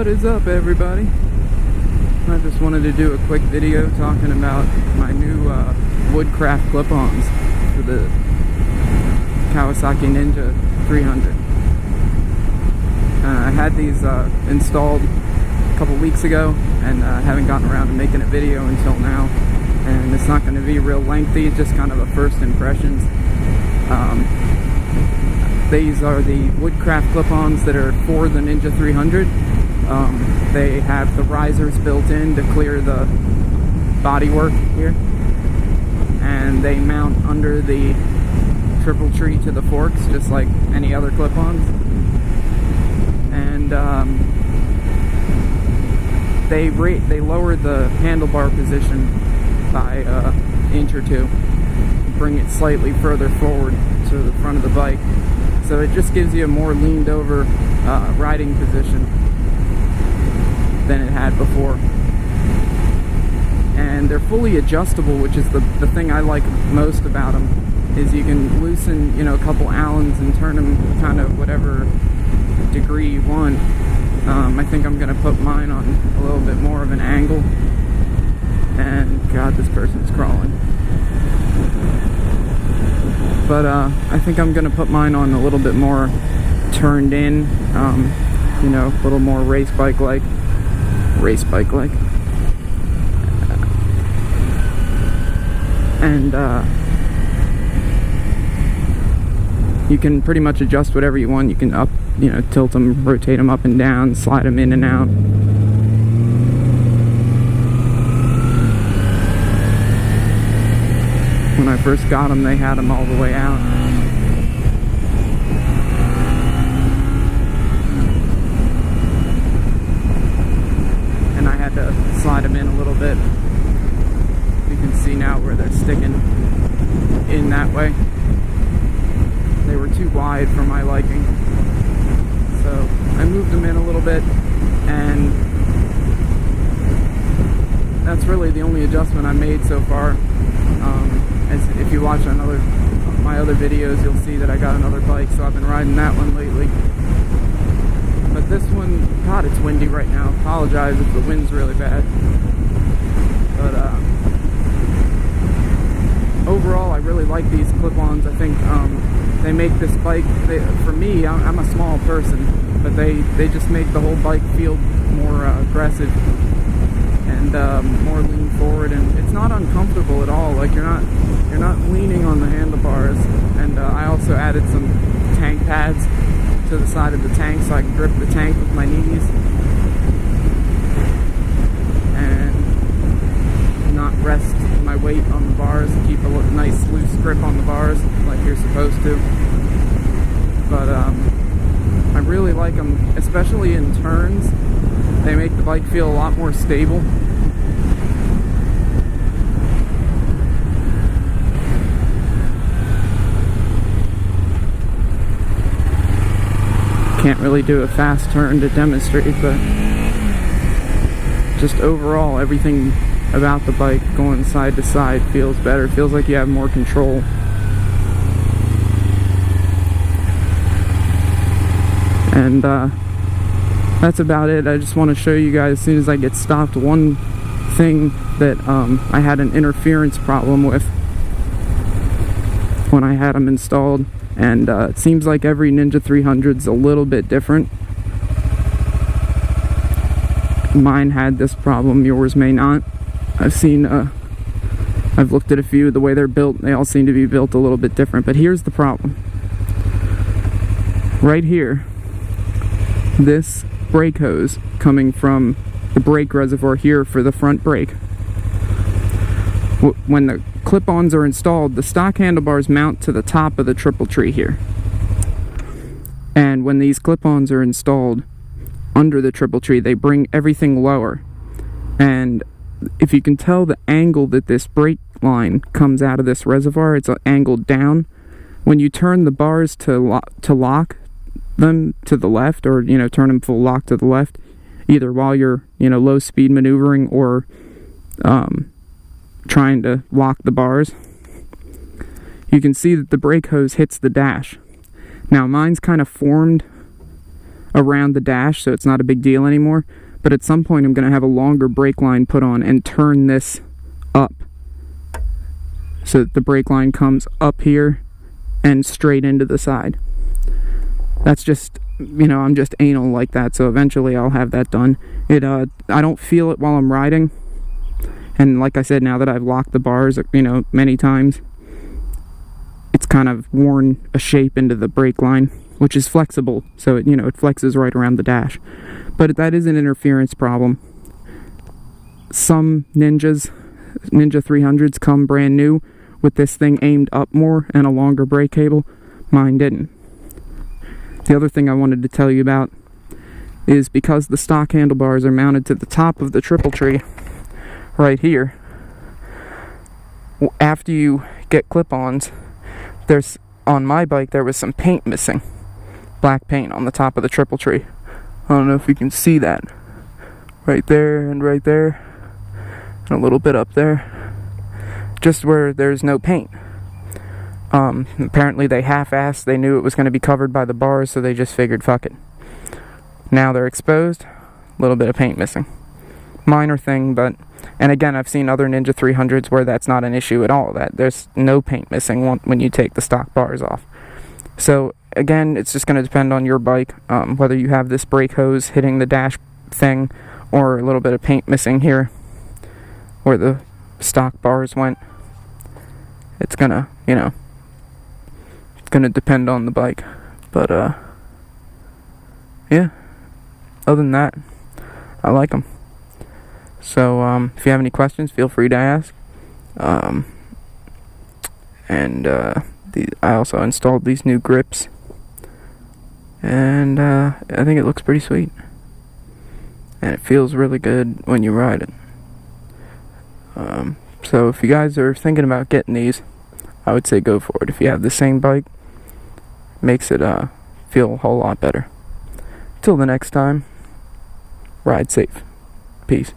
What is up, everybody? I just wanted to do a quick video talking about my new Woodcraft Clip-ons for the Kawasaki Ninja 300. I had these installed a couple weeks ago and haven't gotten around to making a video until now. And it's not going to be real lengthy, it's just kind of a first impressions. These are the Woodcraft Clip-ons that are for the Ninja 300. They have the risers built in to clear the bodywork here, and they mount under the triple tree to the forks just like any other clip-ons. And they lower the handlebar position by an inch or two, bring it slightly further forward to the front of the bike, so it just gives you a more leaned over riding position than it had before. And they're fully adjustable, which is the thing I like most about them, is you can loosen, a couple Allens and turn them kind of whatever degree you want. I think I'm gonna put mine on a little bit more of an angle. And God, this person's crawling. But I think I'm gonna put mine on a little bit more turned in, a little more race bike like. And you can pretty much adjust whatever you want. You can tilt them, rotate them up and down, slide them in and out. When I first got them, they had them all the way out. And I had to slide them in a little bit. You can see now where they're sticking in that way. They were too wide for my liking. So I moved them in a little bit, and that's really the only adjustment I made so far. If you watch my other videos, you'll see that I got another bike, so I've been riding that one lately. But this one, God, it's windy right now. Apologize if the wind's really bad. But overall, I really like these clip-ons. I think they make this bike, for me, I'm a small person, but they just make the whole bike feel more aggressive and more lean forward, and it's not uncomfortable at all. Like you're not leaning on the handlebars. And I also added some tank pads to the side of the tank so I can grip the tank with my knees and not rest my weight on the bars, and keep a nice loose grip on the bars like you're supposed to. But I really like them, especially in turns. They make the bike feel a lot more stable. Can't really do a fast turn to demonstrate, but just overall, everything about the bike going side to side feels better. Feels like you have more control. And that's about it. I just want to show you guys, as soon as I get stopped, one thing that I had an interference problem with when I had them installed. And it seems like every Ninja 300's a little bit different. Mine had this problem, yours may not. I've looked at a few, the way they're built, they all seem to be built a little bit different. But here's the problem. Right here, this brake hose coming from the brake reservoir here for the front brake. When the clip-ons are installed, the stock handlebars mount to the top of the triple tree here. And when these clip-ons are installed under the triple tree, they bring everything lower. And if you can tell the angle that this brake line comes out of this reservoir, it's angled down. When you turn the bars to lock them to the left, or turn them full lock to the left, either while you're low speed maneuvering or trying to lock the bars, you can see that the brake hose hits the dash. Now mine's kind of formed around the dash, so it's not a big deal anymore. But at some point I'm going to have a longer brake line put on and turn this up so that the brake line comes up here and straight into the side. That's just, you know, I'm just anal like that, so eventually I'll have that done. I don't feel it while I'm riding, and like I said, now that I've locked the bars, you know, many times, it's kind of worn a shape into the brake line, which is flexible, so it, you know, it flexes right around the dash. But that is an interference problem. Some Ninja 300s come brand new with this thing aimed up more and a longer brake cable. Mine didn't. The other thing I wanted to tell you about is because the stock handlebars are mounted to the top of the triple tree right here, after you get clip-ons, on my bike there was some paint missing, black paint on the top of the triple tree. I don't know if you can see that, right there and right there and a little bit up there, just where there's no paint. Apparently they half-assed, they knew it was going to be covered by the bars, so they just figured fuck it. Now they're exposed, a little bit of paint missing. Minor thing, but, and again, I've seen other Ninja 300s where that's not an issue at all, that there's no paint missing when you take the stock bars off. So again, it's just going to depend on your bike, whether you have this brake hose hitting the dash thing or a little bit of paint missing here where the stock bars went. It's gonna, you know, it's gonna depend on the bike. But yeah, other than that, I like them. So if you have any questions, feel free to ask. I also installed these new grips, and I think it looks pretty sweet, and it feels really good when you ride it. So if you guys are thinking about getting these, I would say go for it. If you have the same bike, makes it feel a whole lot better. Till the next time, ride safe. Peace.